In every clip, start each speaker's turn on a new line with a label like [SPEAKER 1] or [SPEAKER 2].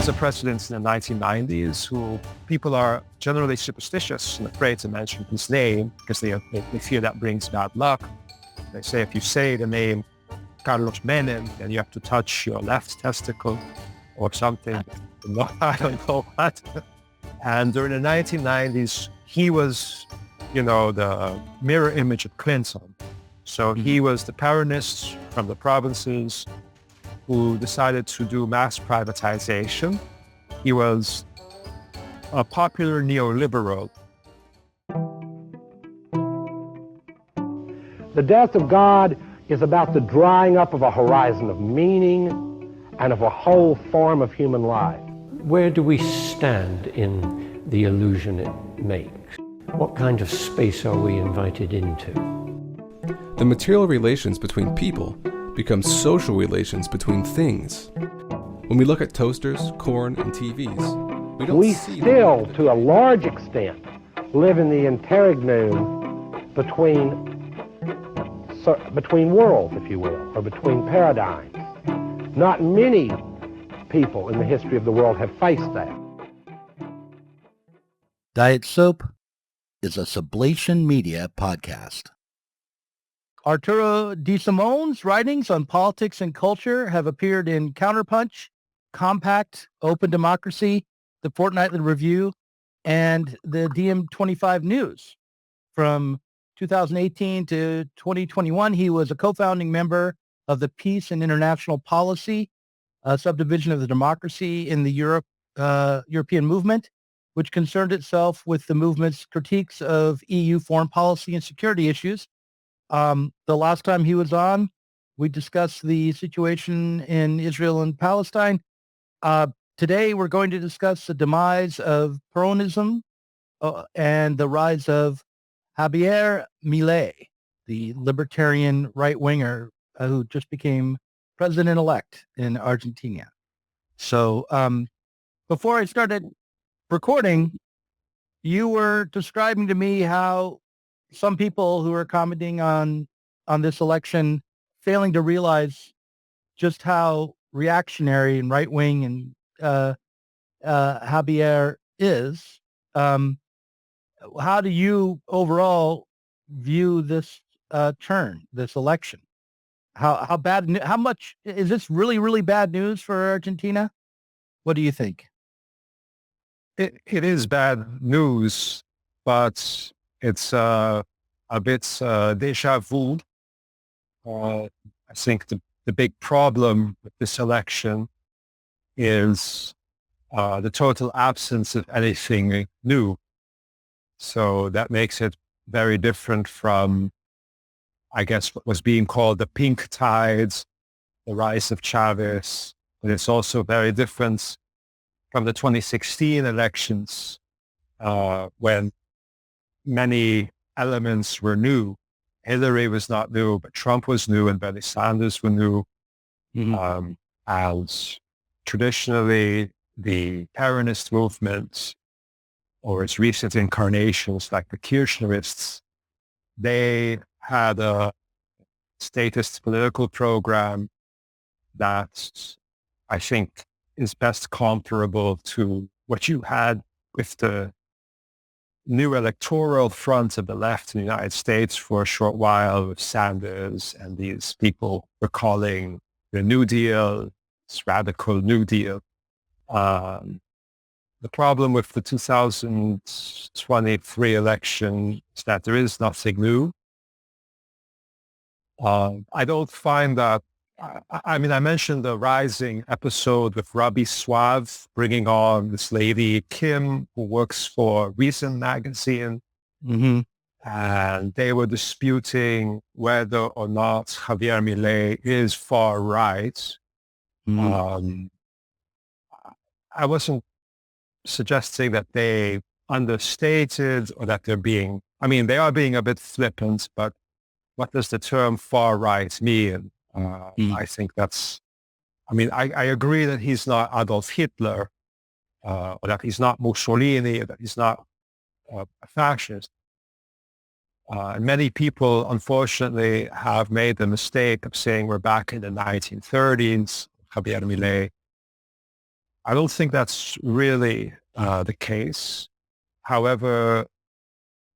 [SPEAKER 1] was a president in the 1990s who people are generally superstitious and afraid to mention his name because they fear that brings bad luck. They say if you say the name Carlos Menem, then you have to touch your left testicle or something. No, I don't know what. And during the 1990s, he was, the mirror image of Clinton. So he was the Peronist from the provinces who decided to do mass privatization. He was a popular neoliberal.
[SPEAKER 2] The death of God is about the drying up of a horizon of meaning and of a whole form of human life.
[SPEAKER 3] Where do we stand in the illusion it makes? What kind of space are we invited into?
[SPEAKER 4] The material relations between people become social relations between things. When we look at toasters, corn, and TVs,
[SPEAKER 2] we still, to a large extent, live in the interregnum between worlds, if you will, or between paradigms. Not many people in the history of the world have faced that.
[SPEAKER 5] Diet Soap is a Sublation Media podcast.
[SPEAKER 6] Arturo Desimone's writings on politics and culture have appeared in Counterpunch, Compact, Open Democracy, The Fortnightly Review, and the DM25 News. From 2018 to 2021, he was a co-founding member of the Peace and International Policy, a subdivision of the Democracy in the European movement, which concerned itself with the movement's critiques of EU foreign policy and security issues. The last time he was on, we discussed the situation in Israel and Palestine. Today, we're going to discuss the demise of Peronism and the rise of Javier Milei, the libertarian right-winger who just became president-elect in Argentina. So before I started recording, you were describing to me how some people who are commenting on this election failing to realize just how reactionary and right-wing and Javier is. How do you overall view this turn, this election? How bad? How much is this really, really bad news for Argentina? What do you think?
[SPEAKER 1] It is bad news, but it's a bit deja vu. I think the big problem with this election is the total absence of anything new. So that makes it very different from, I guess, what was being called the pink tides, the rise of Chavez. But it's also very different from the 2016 elections when many elements were new. Hillary was not new, but Trump was new and Bernie Sanders were new. Mm-hmm. And traditionally, the Peronist movement, or its recent incarnations like the Kirchnerists, they had a statist political program that I think is best comparable to what you had with the new electoral front of the left in the United States for a short while with Sanders and these people were calling the New Deal, this radical New Deal. The problem with the 2023 election is that there is nothing new. I don't find that, I mentioned the Rising episode with Robbie Suave bringing on this lady, Kim, who works for Reason magazine. Mm-hmm. And they were disputing whether or not Javier Milei is far right. Mm-hmm. I wasn't suggesting that they understated or that they're being, they are being a bit flippant, but what does the term far right mean? I think that's, I agree that he's not Adolf Hitler, or that he's not Mussolini, or that he's not a fascist. Many people, unfortunately, have made the mistake of saying we're back in the 1930s, Javier Milei. I don't think that's really the case. However,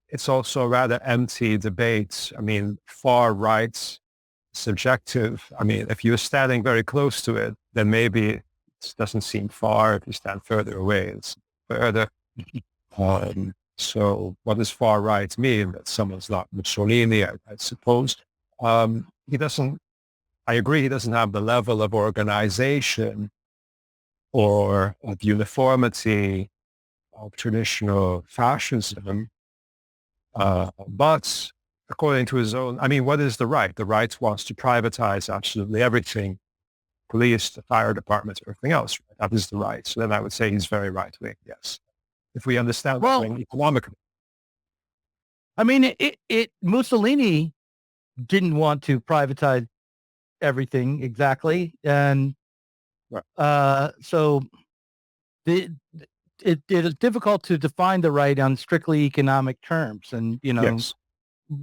[SPEAKER 1] it's also a rather empty debate. I mean, far right, subjective. I mean, if you're standing very close to it, then maybe it doesn't seem far. If you stand further away, it's further. So what does far right mean? That someone's not Mussolini, I suppose. He doesn't, I agree, he doesn't have the level of organization or of uniformity of traditional fascism. But according to his own, I mean, what is the right? The right wants to privatize absolutely everything, police, the fire department, everything else. Right? That is the right. So then I would say he's very right-wing, yes. If we understand that economically.
[SPEAKER 6] I mean, Mussolini didn't want to privatize everything exactly. And so it is difficult to define the right on strictly economic terms. And, you know,
[SPEAKER 1] Yes.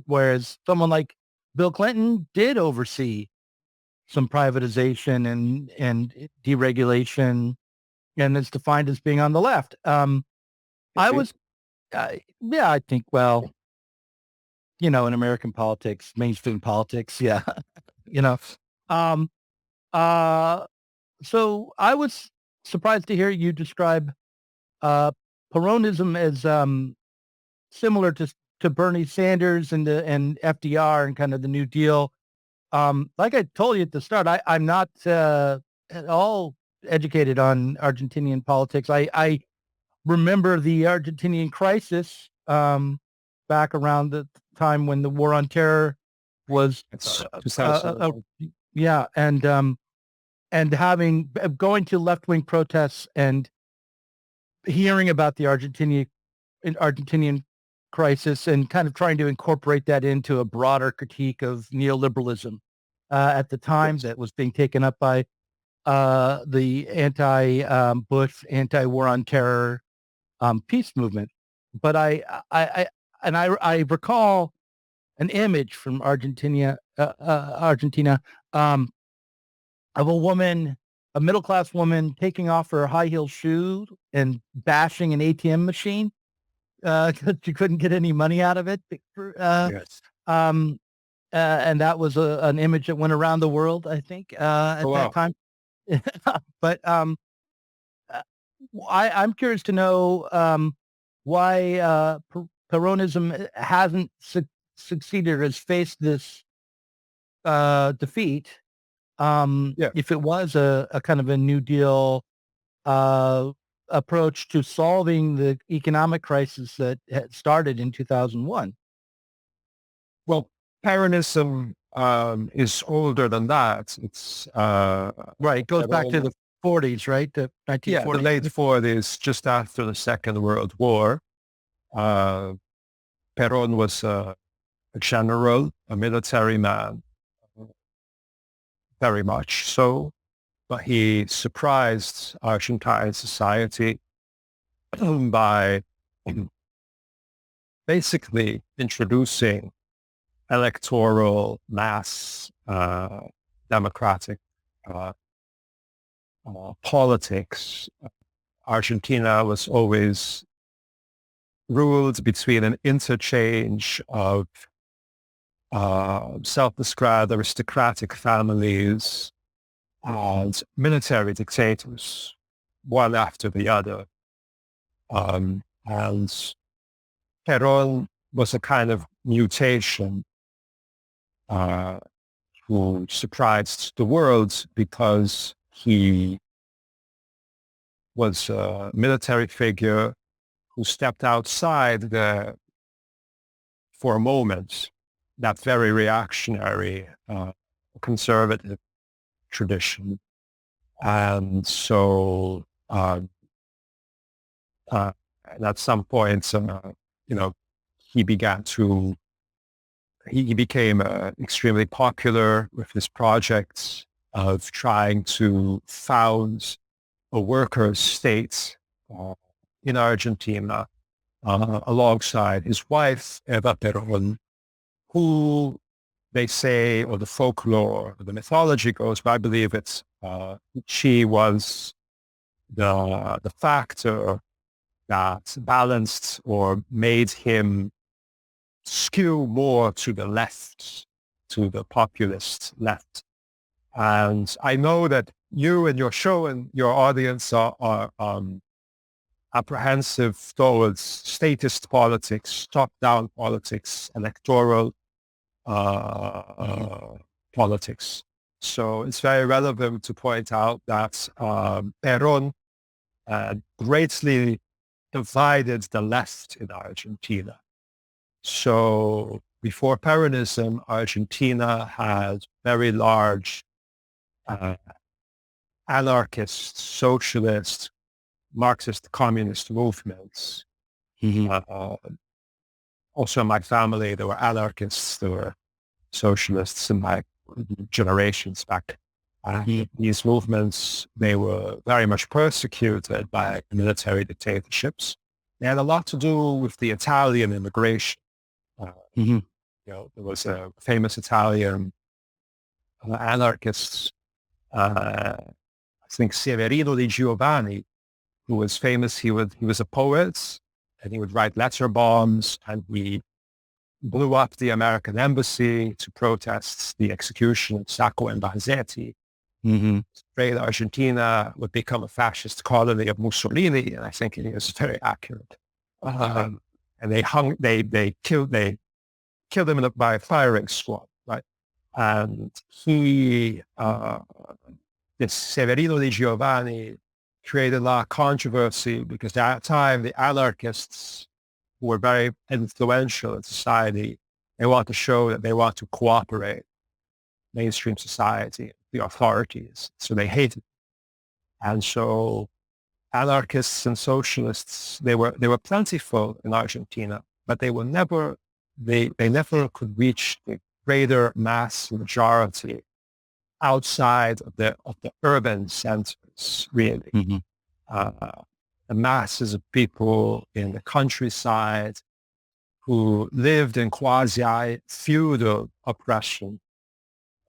[SPEAKER 6] Whereas someone like Bill Clinton did oversee some privatization and deregulation, and it's defined as being on the left. I think, well, you know, in American politics, mainstream politics, yeah, you know. So I was surprised to hear you describe Peronism as similar to Bernie Sanders and FDR and kind of the New Deal. Like I told you at the start, I'm not at all educated on Argentinian politics. I remember the Argentinian crisis back around the time when the war on terror was, yeah, and going to left-wing protests and hearing about the Argentinian crisis and kind of trying to incorporate that into a broader critique of neoliberalism at the time that was being taken up by the anti-Bush, anti-war on terror peace movement. But I recall an image from Argentina of a woman, a middle-class woman, taking off her high-heel shoe and bashing an ATM machine because she couldn't get any money out of it.
[SPEAKER 1] Yes.
[SPEAKER 6] And that was an image that went around the world, I think, at that time. But I'm curious to know why Peronism hasn't succeeded or has faced this defeat. If it was a kind of a New Deal approach to solving the economic crisis that had started in 2001.
[SPEAKER 1] Well, Peronism is older than that. It's
[SPEAKER 6] right. It goes back to the 40s, right? The 1940s.
[SPEAKER 1] Yeah, the late 40s, just after the Second World War. Peron was a general, a military man, very much so. But he surprised Argentine society by basically introducing electoral mass democratic politics. Argentina was always ruled between an interchange of self-described aristocratic families and military dictators, one after the other. And Peron was a kind of mutation who surprised the world because he was a military figure who stepped outside for a moment, that very reactionary, conservative tradition. And so at some point, he became extremely popular with his projects of trying to found a workers' state in Argentina alongside his wife, Eva Peron, who they say, or the folklore, or the mythology goes, but I believe it's she was the factor that balanced or made him skew more to the left, to the populist left. And I know that you and your show and your audience are apprehensive towards statist politics, top-down politics, electoral politics. So it's very relevant to point out that Perón greatly divided the left in Argentina. So before Peronism, Argentina had very large anarchist, socialist, Marxist, communist movements. Also in my family, there were anarchists, there were socialists in my generations back. These movements, they were very much persecuted by military dictatorships. They had a lot to do with the Italian immigration. You know, there was a famous Italian anarchist, I think Severino di Giovanni, who was famous. He was a poet, and he would write letter bombs, and he blew up the American embassy to protest the execution of Sacco and Vanzetti. Afraid Argentina would become a fascist colony of Mussolini, and I think he is very accurate. And they killed him by a firing squad, right? And he, this Severino di Giovanni, created a lot of controversy because at that time the anarchists, who were very influential in society, they want to show that they want to cooperate mainstream society, the authorities. So they hated it. And so anarchists and socialists, they were plentiful in Argentina, but they never could reach the greater mass majority outside of the urban centers, really. The masses of people in the countryside who lived in quasi-feudal oppression,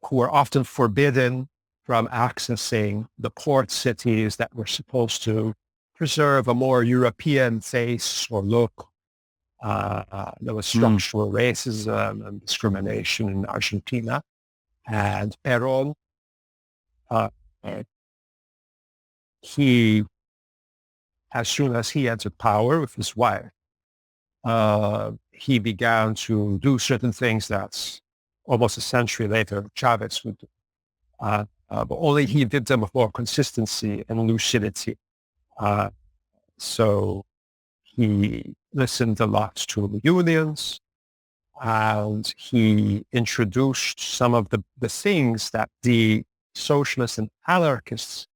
[SPEAKER 1] who were often forbidden from accessing the port cities that were supposed to preserve a more European face or look. There was structural racism and discrimination in Argentina. And Perón, as soon as he entered power with his wife, he began to do certain things that almost a century later Chavez would do. But only he did them with more consistency and lucidity. So he listened a lot to the unions, and he introduced some of the things that the socialist and anarchist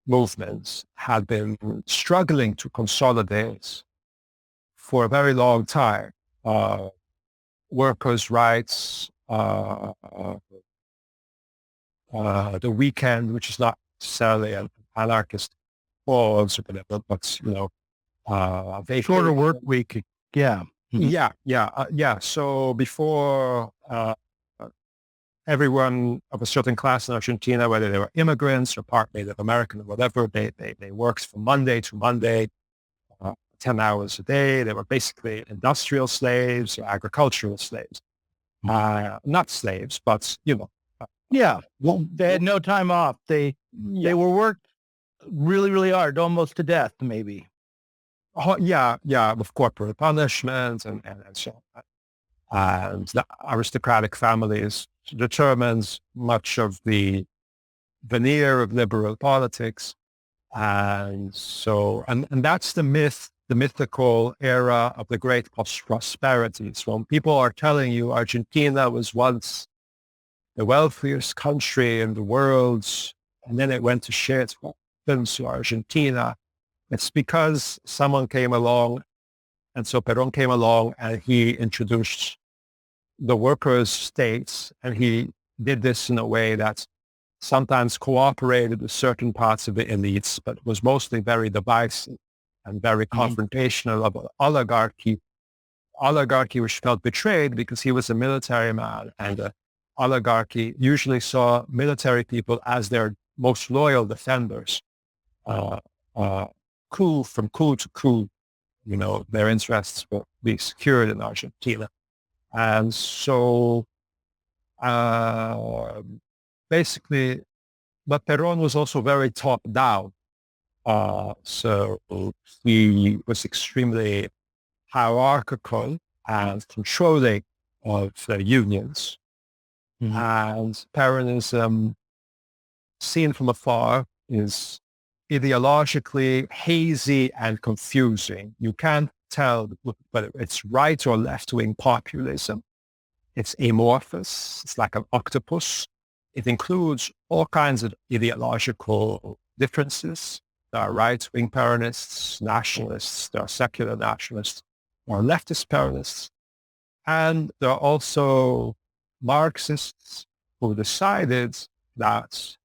[SPEAKER 1] movements had been struggling to consolidate for a very long time. Workers' rights, the weekend, which is not necessarily an anarchist cause or whatever, but, you know,
[SPEAKER 6] Shorter work week. Yeah.
[SPEAKER 1] Yeah. So before everyone of a certain class in Argentina, whether they were immigrants or part Native American or whatever, they worked from Monday to Monday, 10 hours a day. They were basically industrial slaves or agricultural slaves. Not slaves, but, you know.
[SPEAKER 6] Well, they had no time off. They were worked really, really hard, almost to death, maybe.
[SPEAKER 1] With corporal punishment and so on. And the aristocratic families determines much of the veneer of liberal politics. And so, and that's the mythical era of the great prosperity. So when people are telling you Argentina was once the wealthiest country in the world, and then it went to shit, what happened to Argentina? It's because someone came along, and so Perón came along, and he introduced the workers' states, and he did this in a way that sometimes cooperated with certain parts of the elites, but was mostly very divisive and very confrontational of oligarchy. Oligarchy which felt betrayed because he was a military man, and the oligarchy usually saw military people as their most loyal defenders. from coup to coup, their interests will be secured in Argentina. And so basically, but Peron was also very top down. So he was extremely hierarchical and controlling of the unions.
[SPEAKER 6] Mhm.
[SPEAKER 1] And Peronism, seen from afar, is ideologically hazy and confusing. You can't tell whether it's right or left-wing populism. It's amorphous. It's like an octopus. It includes all kinds of ideological differences. There are right-wing Peronists, nationalists, there are secular nationalists, there are leftist Peronists, and there are also Marxists who decided that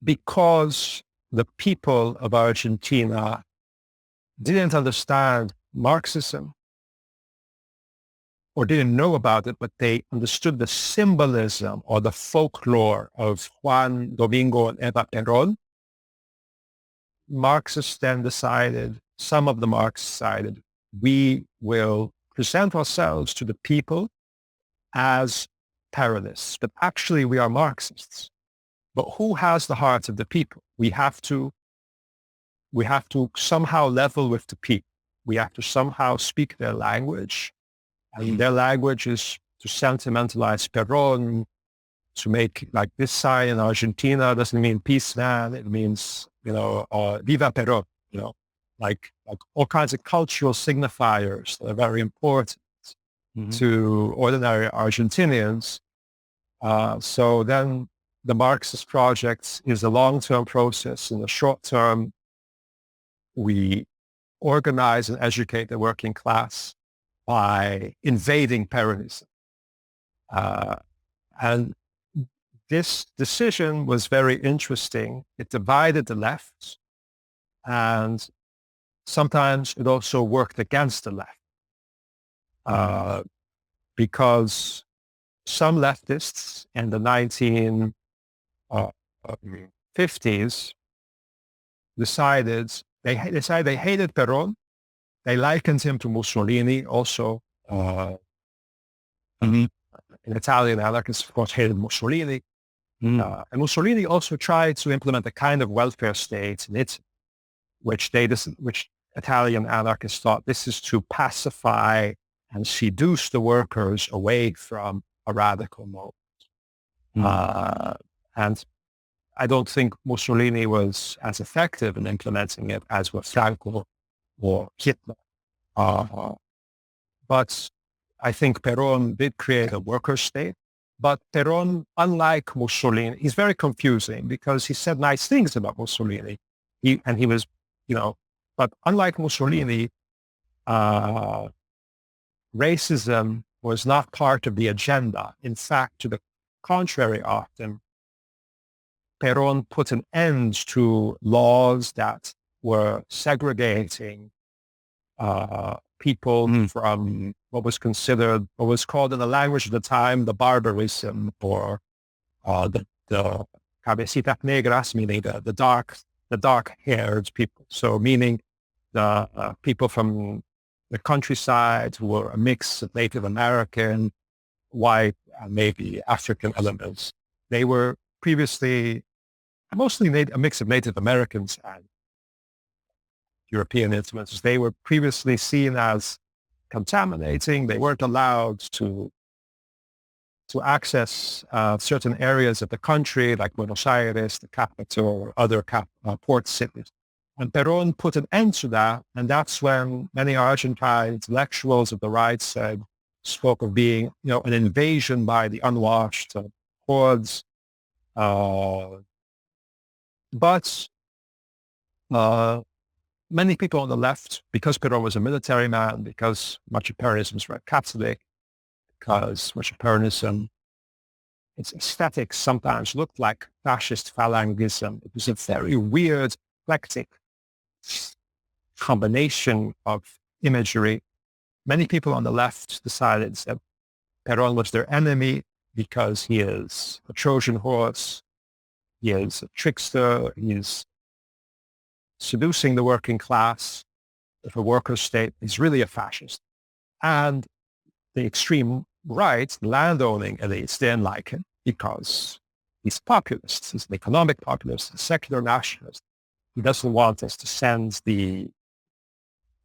[SPEAKER 1] because the people of Argentina didn't understand Marxism or didn't know about it, but they understood the symbolism or the folklore of Juan Domingo and Eva Perón, Marxists then decided, some of the Marxists decided, we will present ourselves to the people as Peronists, but actually we are Marxists. But who has the hearts of the people? We have to somehow level with the people. We have to somehow speak their language. And their language is to sentimentalize Perón, to make like this sign in Argentina doesn't mean peace man. It means, Viva Perón, like all kinds of cultural signifiers that are very important to ordinary Argentinians. So then the Marxist project is a long-term process. In the short term, we organize and educate the working class by invading Peronism. And this decision was very interesting. It divided the left, and sometimes it also worked against the left. Because some leftists in the 1950s decided they hated Perón. They likened him to Mussolini also. An Italian anarchist, of course, hated Mussolini. And Mussolini also tried to implement a kind of welfare state in Italy, which Italian anarchists thought this is to pacify and seduce the workers away from a radical mode. And I don't think Mussolini was as effective in implementing it as were Franco or Hitler. But I think Perón did create a worker state. But Perón, unlike Mussolini, he's very confusing because he said nice things about Mussolini. He was, but unlike Mussolini, racism was not part of the agenda. In fact, to the contrary, often, Perón put an end to laws that were segregating people from what was called in the language of the time, the barbarism, or the cabecitas negras, meaning the dark-haired people. So meaning the people from the countryside who were a mix of Native American, white, and maybe African elements. They were previously mostly a mix of Native Americans and European influences. They were previously seen as contaminating. They weren't allowed to access certain areas of the country, like Buenos Aires, the capital, or other port cities. And Perón put an end to that, and that's when many Argentine intellectuals of the right spoke of being, an invasion by the unwashed hordes. But many people on the left, because Perón was a military man, because much of Peronism was very Catholic, because much of Peronism, its aesthetics sometimes looked like fascist phalangism. It was a very weird, eclectic combination of imagery. Many people on the left decided that Perón was their enemy because he is a Trojan horse, he is a trickster, he's seducing the working class with a worker state. He's really a fascist. And the extreme right, landowning elites, didn't like him because he's populist. He's an economic populist, a secular nationalist. He doesn't want us to send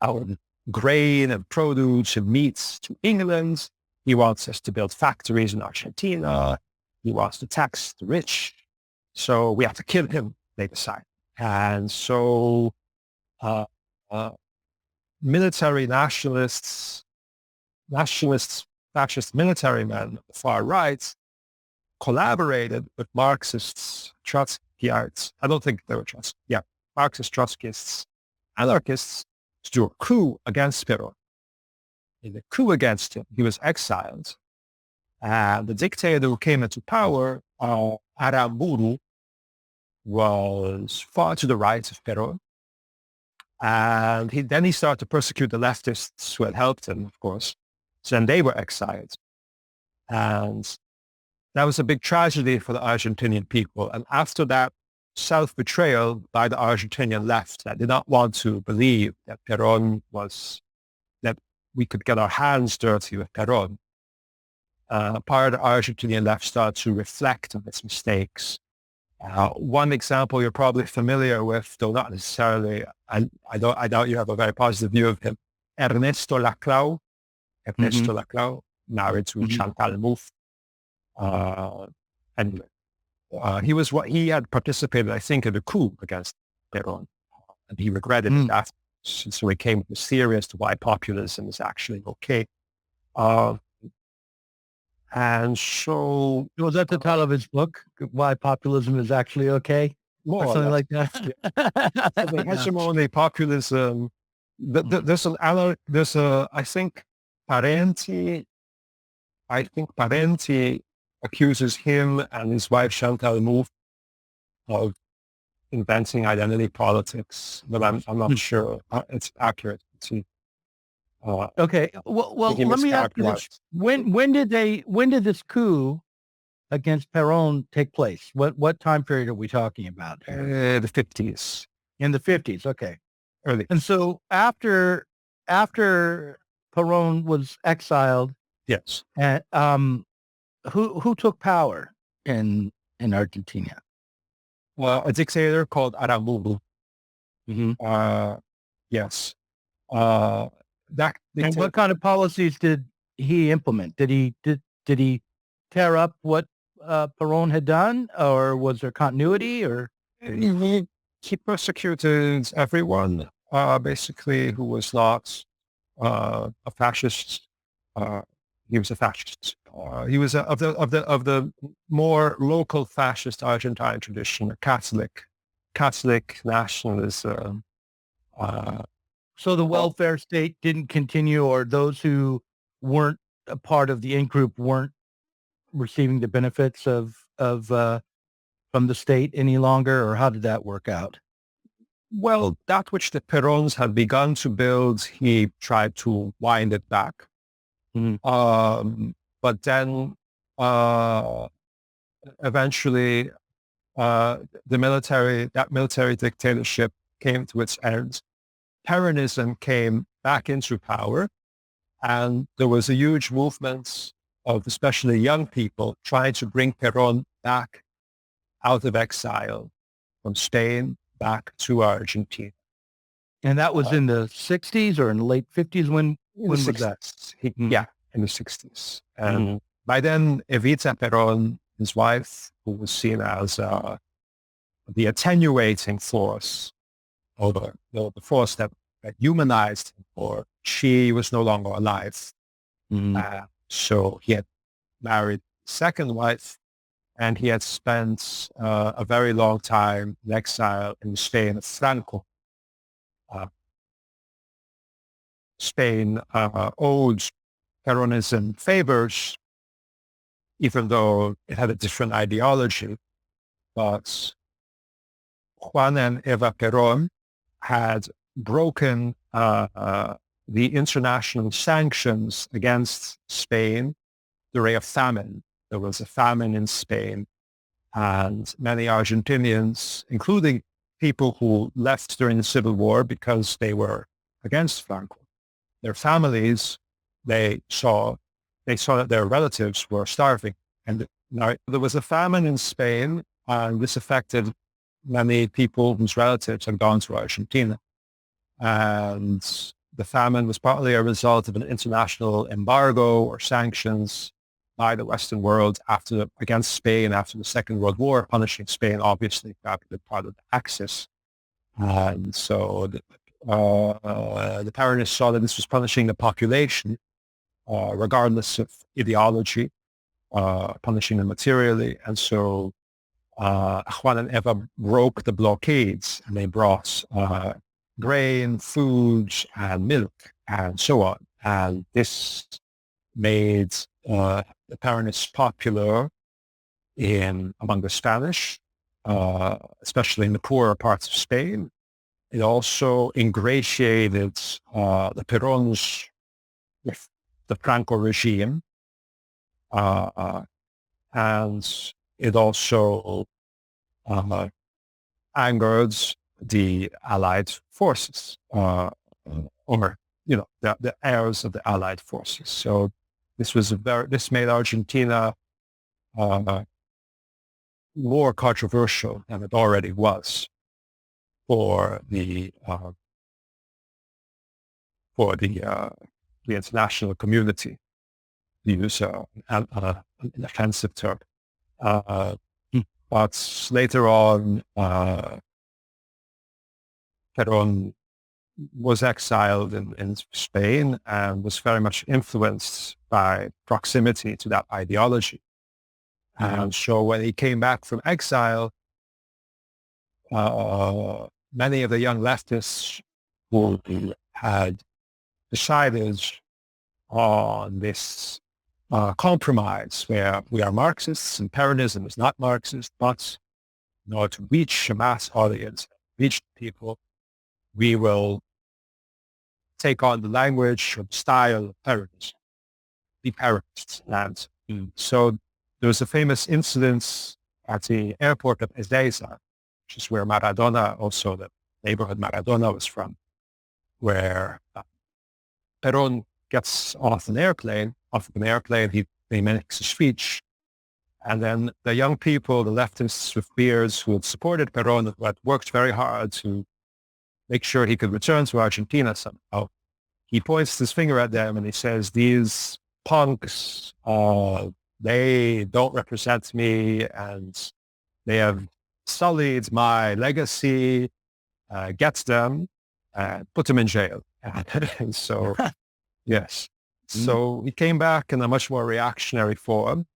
[SPEAKER 1] our grain and produce and meats to England. He wants us to build factories in Argentina. He wants to tax the rich. So we have to kill him, they decide. And so military nationalists, fascist military men on the far right collaborated with Marxists, Trotskyites. I don't think they were Trotsky. Yeah, Marxist, Trotskyists, anarchists to do a coup against Peron. In the coup against him, he was exiled. And the dictator who came into power, Aramburu, was far to the right of Peron. And then he started to persecute the leftists who had helped him, of course. So then they were exiled. And that was a big tragedy for the Argentinian people. And after that self-betrayal by the Argentinian left, that did not want to believe that that we could get our hands dirty with Peron, part of the Argentinian left started to reflect on its mistakes. One example you're probably familiar with, though not necessarily, I doubt you have a very positive view of him, Ernesto Laclau, married to Chantal Mouffe. Anyway, he had participated, I think, in a coup against Peron, and he regretted it afterwards. So he came with a theory as to why populism is actually okay. And so...
[SPEAKER 6] Was that the title of his book, Why Populism is Actually Okay? Or something like that?
[SPEAKER 1] The hegemony, populism. I think Parenti accuses him and his wife Chantal Mouffe of inventing identity politics, but I'm not sure it's accurate.
[SPEAKER 6] Okay. Well, let me ask you this. When did this coup against Peron take place? What time period are we talking about?
[SPEAKER 1] The 50s.
[SPEAKER 6] In the 50s. Okay.
[SPEAKER 1] Early.
[SPEAKER 6] And so after Peron was exiled,
[SPEAKER 1] yes.
[SPEAKER 6] And who took power in Argentina?
[SPEAKER 1] A dictator called Aramburu. Yes.
[SPEAKER 6] And what kind of policies did he implement? Did he tear up what Peron had done, or was there continuity? Or
[SPEAKER 1] he persecuted everyone, basically, who was not a fascist. He was a fascist. He was of the more local fascist Argentine tradition, a Catholic nationalism.
[SPEAKER 6] So the welfare state didn't continue, or those who weren't a part of the in-group weren't receiving the benefits from the state any longer, or how did that work out?
[SPEAKER 1] Well, that which the Perons had begun to build, he tried to wind it back. But then eventually that military dictatorship came to its end. Peronism came back into power, and there was a huge movement of especially young people trying to bring Peron back out of exile from Spain back to Argentina.
[SPEAKER 6] And that was in the 60s or in the late 50s? When was that?
[SPEAKER 1] Yeah, in the 60s. And by then, Evita Peron, his wife, who was seen as the attenuating force, or the force that humanized him, or she was no longer alive. So he had married a second wife, and he had spent a very long time in exile in the Spain of Franco. Spain owed Peronism favors, even though it had a different ideology. But Juan and Eva Peron had broken the international sanctions against Spain during a famine. There was a famine in Spain, and many Argentinians, including people who left during the Civil War because they were against Franco. Their families, they saw that their relatives were starving. And now there was a famine in Spain, and this affected many people whose relatives had gone to Argentina. And the famine was partly a result of an international embargo or sanctions by the Western world against Spain after the Second World War, punishing Spain, obviously, for being part of the Axis. And so the Peronists saw that this was punishing the population, regardless of ideology, punishing them materially. And so Juan and Eva broke the blockades, and they brought grain, food, and milk, and so on. And this made the Peronists popular among the Spanish, especially in the poorer parts of Spain. It also ingratiated the Perons with the Franco regime, and it also angered the Allied forces, or the heirs of the Allied forces. So this made Argentina more controversial than it already was for the international community, to use an offensive term. But later on, Perón was exiled in Spain and was very much influenced by proximity to that ideology. And so when he came back from exile, many of the young leftists who had decided on this compromise where we are Marxists and Peronism is not Marxist, but in order to reach a mass audience, reach people, we will take on the language or the style of Peronism, be Peronists. And so there was a famous incident at the airport of Ezeiza, which is where Maradona, also the neighborhood Maradona was from, where Perón gets off an airplane, he makes a speech, and then the young people, the leftists with beards who had supported Perón, who had worked very hard to make sure he could return to Argentina somehow, he points his finger at them and he says, "These punks, they don't represent me, and they have sullied my legacy. Get them and put them in jail." And so, yes. So he came back in a much more reactionary form,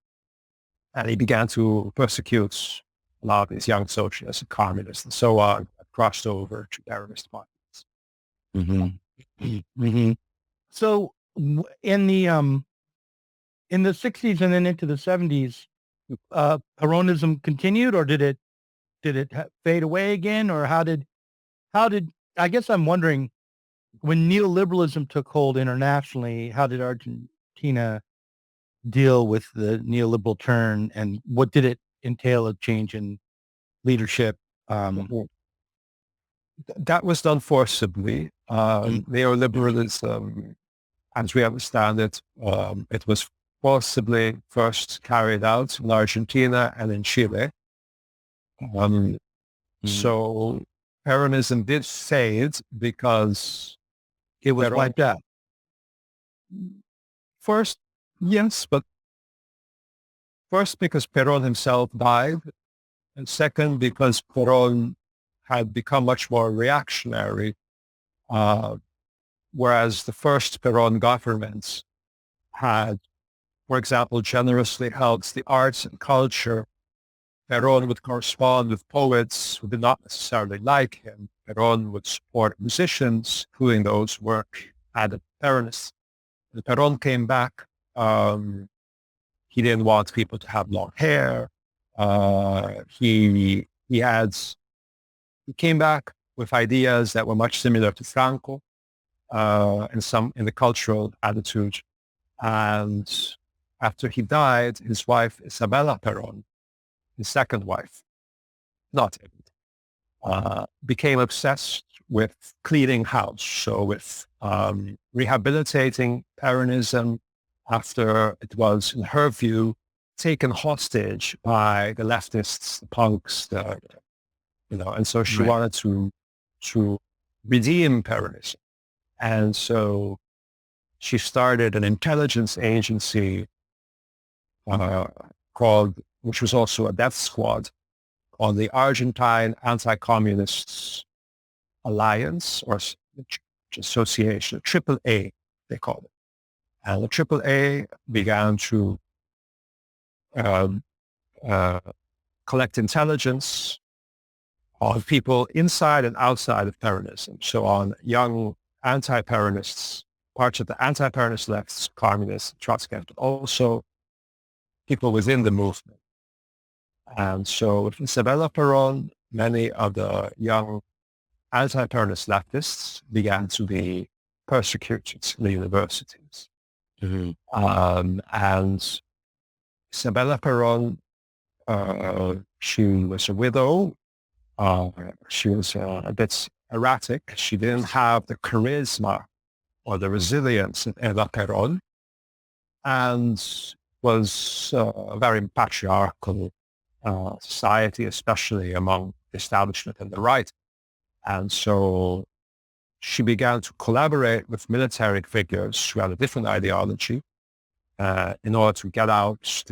[SPEAKER 1] and he began to persecute a lot of these young socialists and communists and so on, crossed over to terrorist violence.
[SPEAKER 6] So in the 60s and then into the 70s, Peronism continued, or did it fade away again, or how did I guess I'm wondering, when neoliberalism took hold internationally, how did Argentina deal with the neoliberal turn, and what did it entail a change in leadership?
[SPEAKER 1] That was done forcibly. Neoliberalism, as we understand it, it was forcibly first carried out in Argentina and in Chile. So Peronism did fade because
[SPEAKER 6] It was wiped out.
[SPEAKER 1] First, yes, but first because Perón himself died, and second because Perón had become much more reactionary, whereas the first Perón governments had, for example, generously helped the arts and culture. Perón would correspond with poets who did not necessarily like him. Perón would support musicians, including those who were added Peronists. When Perón came back, he didn't want people to have long hair. He came back with ideas that were much similar to Franco in the cultural attitude. And after he died, his wife Isabella Perón, his second wife, not him, became obsessed with cleaning house, so with rehabilitating Peronism after it was, in her view, taken hostage by the leftists, the punks, and so she wanted to redeem Peronism. And so she started an intelligence agency which was also a death squad, called the Argentine Anti-Communists Alliance or Association, AAA, they called it. And the AAA began to collect intelligence on people inside and outside of Peronism. So on young anti-Peronists, parts of the anti-Peronist left, communists, Trotskyists, but also people within the movement. And so with Isabella Perón, many of the young anti-Peronist leftists began to be persecuted in the universities. And Isabella Perón, she was a widow. She was a bit erratic. She didn't have the charisma or the resilience of Eva Perón, and was a very patriarchal society, especially among the establishment and the right. And so she began to collaborate with military figures who had a different ideology in order to get out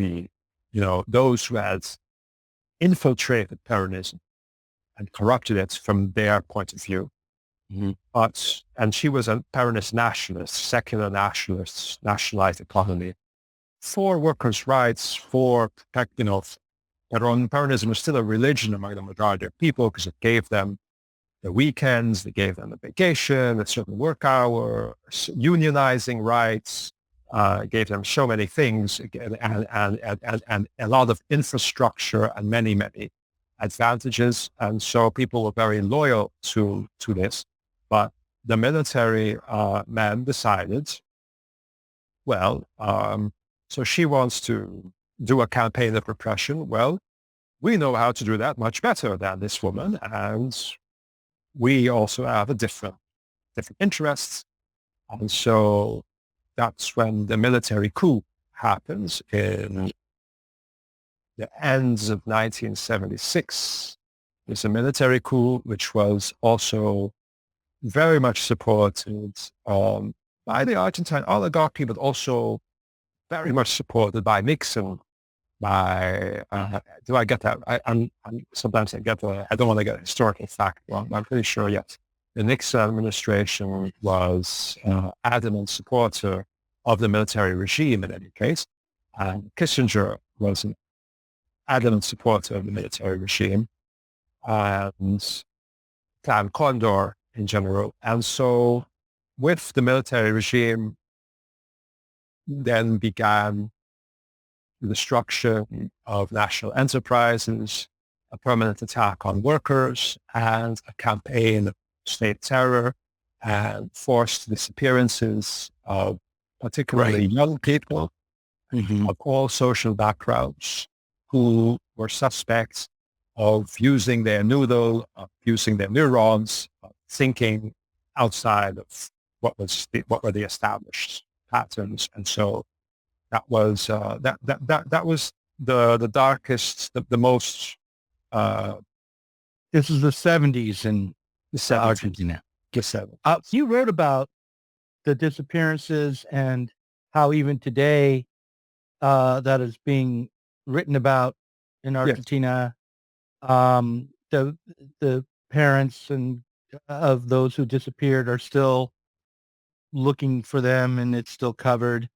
[SPEAKER 1] those who had infiltrated Peronism and corrupted it from their point of view. And she was a Peronist nationalist, secular nationalist, nationalized economy, for workers' rights, for Peronism was still a religion among the majority of people because it gave them the weekends, it gave them a vacation, a certain work hour, unionizing rights, gave them so many things, and a lot of infrastructure and many, many advantages. And so people were very loyal to this. But the military men decided, so she wants to do a campaign of repression. Well, we know how to do that much better than this woman, and we also have a different interests. And so that's when the military coup happens in the ends of 1976. There's a military coup which was also very much supported by the Argentine oligarchy, but also very much supported by Nixon. Do I get that? I'm sometimes I get I don't want to get a historical fact wrong, but I'm pretty sure, yes. The Nixon administration was adamant supporter of the military regime in any case. And Kissinger was an adamant supporter of the military regime, and Plan Condor in general. And so with the military regime, then began the destruction of national enterprises, a permanent attack on workers, and a campaign of state terror and forced disappearances of particularly young people of all social backgrounds who were suspects of using their noodle, of using their neurons, of thinking outside of what were the established patterns. And so that was that was the darkest, the most.
[SPEAKER 6] This is the 70s in Argentina. You wrote about the disappearances and how even today that is being written about in Argentina. The parents and of those who disappeared are still looking for them, and it's still covered.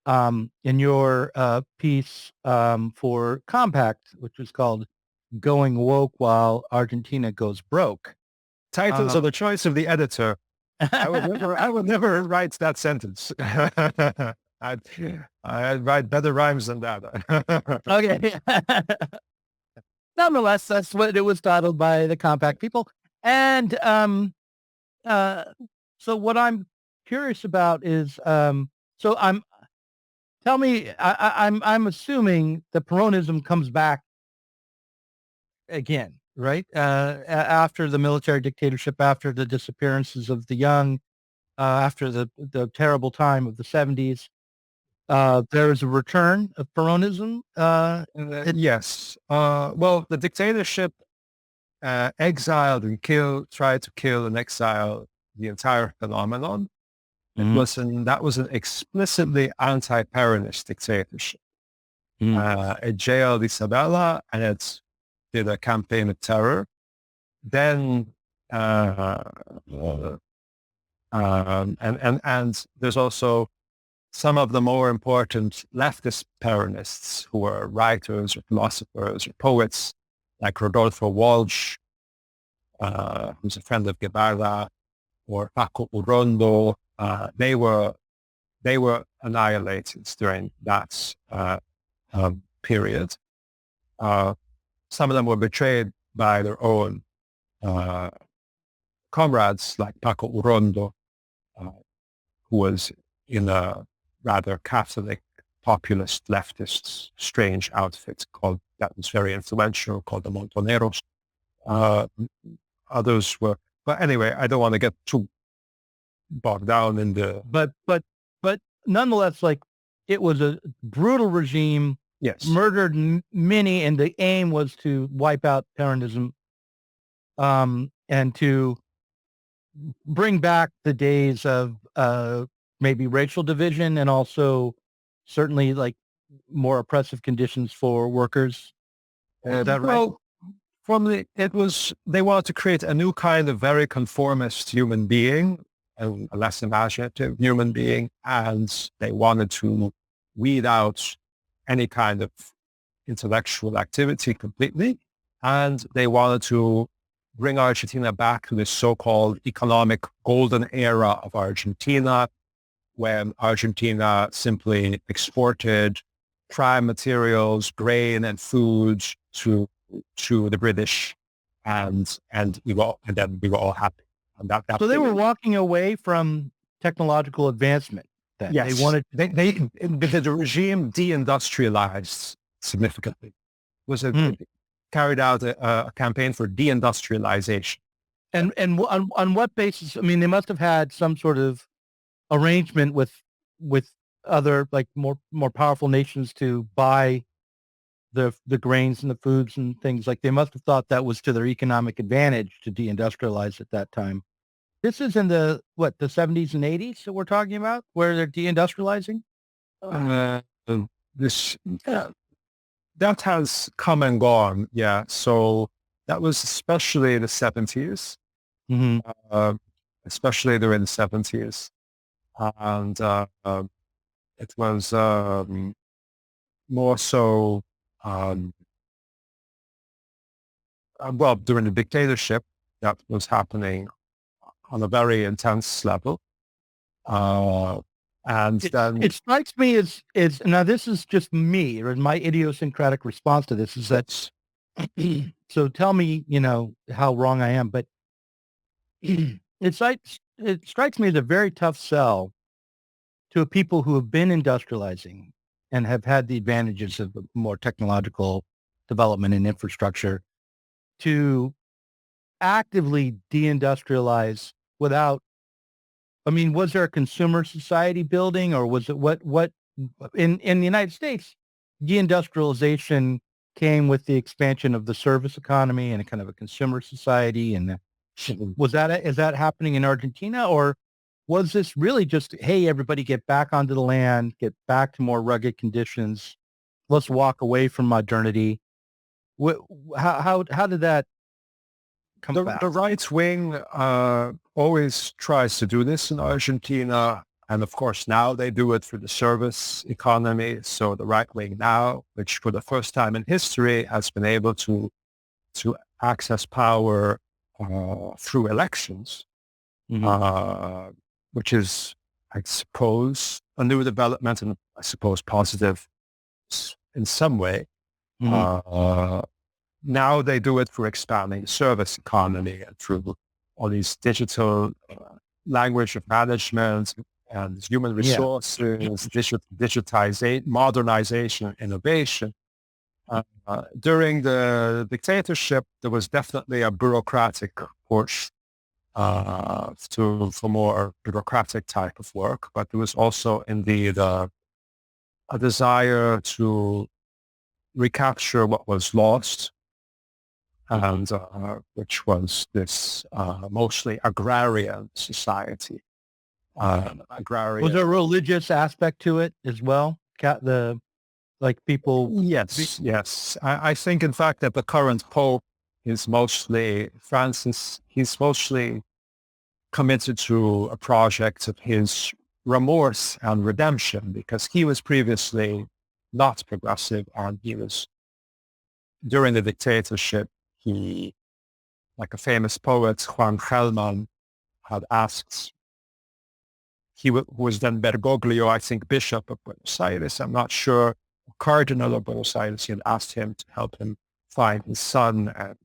[SPEAKER 6] In your piece for Compact, which was called "Going Woke While Argentina Goes Broke."
[SPEAKER 1] Titles are the choice of the editor. I would never write that sentence. I'd write better rhymes than that.
[SPEAKER 6] Okay. Nonetheless, that's what it was titled by the Compact people. And so what I'm curious about is, tell me, I'm assuming the Peronism comes back again. right? After the military dictatorship, after the disappearances of the young, after the terrible time of the 70s, there is a return of Peronism.
[SPEAKER 1] Yes. Well, the dictatorship exiled and tried to kill and exile the entire phenomenon. That was an explicitly anti-Peronist dictatorship. It jailed Isabella and it did a campaign of terror. Then, and there's also some of the more important leftist Peronists who were writers or philosophers or poets, like Rodolfo Walsh, who's a friend of Guevara, or Paco Urondo. They were annihilated during that period. Some of them were betrayed by their own comrades, like Paco Urondo, who was in a rather Catholic, populist, leftist, strange outfit that was very influential, called the Montoneros. Others were, but anyway, I don't want to get too bogged down in the.
[SPEAKER 6] But nonetheless, like, it was a brutal regime.
[SPEAKER 1] Yes,
[SPEAKER 6] murdered many, and the aim was to wipe out Peronism, and to bring back the days of maybe racial division, and also certainly like more oppressive conditions for workers. Is that right?
[SPEAKER 1] Well, they wanted to create a new kind of very conformist human being, a less imaginative human being, and they wanted to weed out any kind of intellectual activity completely, and they wanted to bring Argentina back to this so-called economic golden era of Argentina, when Argentina simply exported prime materials, grain and food to the British, and then we were all happy. And
[SPEAKER 6] so they were walking away from technological advancement. Then.
[SPEAKER 1] Yes, the regime deindustrialized significantly. It carried out a campaign for deindustrialization.
[SPEAKER 6] And on what basis? I mean, they must have had some sort of arrangement with other, like, more powerful nations to buy the grains and the foods and things. Like, they must have thought that was to their economic advantage to deindustrialize at that time. This is in the 70s and 80s that we're talking about, where they're deindustrializing?
[SPEAKER 1] That has come and gone, yeah. So that was especially in the 70s, especially during the 70s. And it was more so, during the dictatorship, that was happening on a very intense level. And then
[SPEAKER 6] it strikes me as now, this is just me, or my idiosyncratic response to this is that, so tell me, how wrong I am, but it strikes me as a very tough sell to people who have been industrializing and have had the advantages of more technological development and infrastructure, to actively deindustrialize without, I mean, was there a consumer society building, or was it what in the United States, deindustrialization came with the expansion of the service economy and a kind of a consumer society? And is that happening in Argentina, or was this really just, hey, everybody get back onto the land, get back to more rugged conditions, let's walk away from modernity? How did that come about?
[SPEAKER 1] The right wing always tries to do this in Argentina. And of course, now they do it through the service economy. So the right wing now, which for the first time in history has been able to access power through elections, which is, I suppose, a new development, and I suppose positive in some way. Now they do it for expanding the service economy and through all these digital language of management and human resources, digitization, modernization, innovation. During the dictatorship, there was definitely a bureaucratic push for more bureaucratic type of work, but there was also indeed a desire to recapture what was lost, and which was this mostly agrarian society. Agrarian.
[SPEAKER 6] Was there a religious aspect to it as well? People.
[SPEAKER 1] Yes, yes. I think, in fact, that the current Pope is mostly Francis. He's mostly committed to a project of his remorse and redemption, because he was previously not progressive, and he was, during the dictatorship, he, like a famous poet, Juan Gelman, had asked, who was then Bergoglio, I think, Bishop of Buenos Aires, I'm not sure, Cardinal of Buenos Aires, he had asked him to help him find his son, and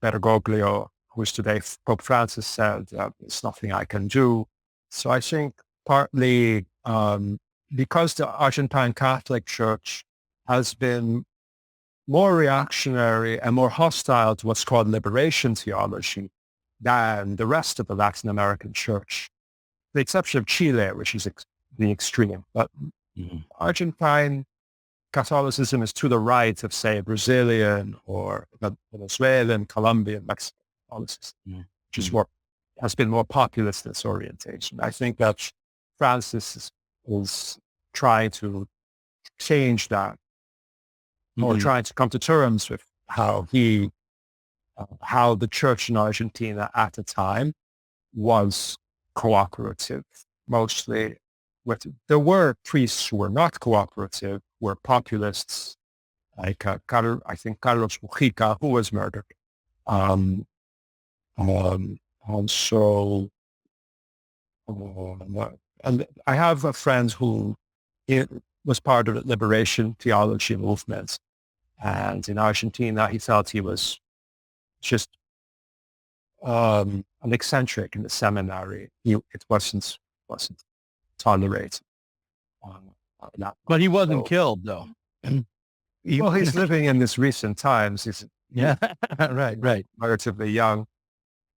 [SPEAKER 1] Bergoglio, who is today Pope Francis, said, "It's nothing I can do." So I think partly because the Argentine Catholic Church has been more reactionary and more hostile to what's called liberation theology than the rest of the Latin American Church, the exception of Chile, which is the extreme. But Argentine Catholicism is to the right of, say, Brazilian or Venezuelan, Colombian, Mexican Catholicism, which is has been more populist in its orientation. I think that Francis is trying to change that, or trying to come to terms with how the church in Argentina at the time was cooperative, mostly. There were priests who were not cooperative, were populists, like I think Carlos Mujica, who was murdered. And I have a friend who was part of the liberation theology movement, and in Argentina he felt he was just an eccentric in the seminary. It wasn't tolerated.
[SPEAKER 6] But he wasn't killed, though.
[SPEAKER 1] Well, he's living in this recent times. He's
[SPEAKER 6] right.
[SPEAKER 1] relatively young.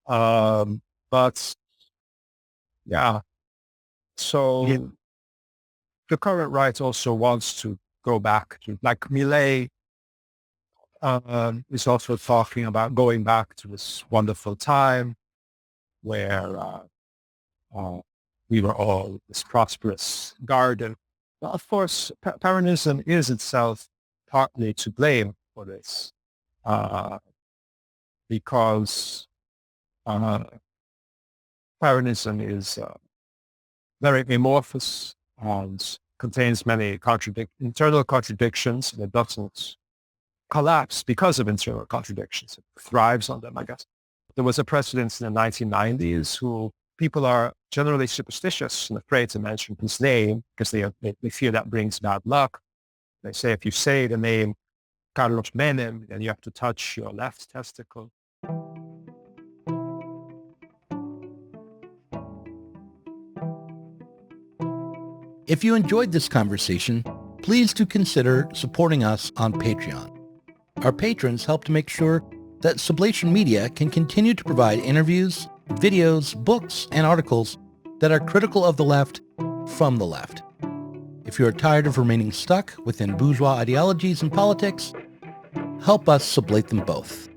[SPEAKER 1] But yeah, so the current right also wants to go back to, like Milei is also talking about going back to this wonderful time where we were all this prosperous garden. Well, of course, Peronism is itself partly to blame for this, because Peronism is very amorphous and contains many internal contradictions, and it doesn't collapse because of internal contradictions. It thrives on them, I guess. There was a president in the 1990s who people are generally superstitious and afraid to mention his name because they fear that brings bad luck. They say if you say the name Carlos Menem, then you have to touch your left testicle.
[SPEAKER 5] If you enjoyed this conversation, please do consider supporting us on Patreon. Our patrons help to make sure that Sublation Media can continue to provide interviews, videos, books, and articles that are critical of the left from the left. If you are tired of remaining stuck within bourgeois ideologies and politics, help us sublate them both.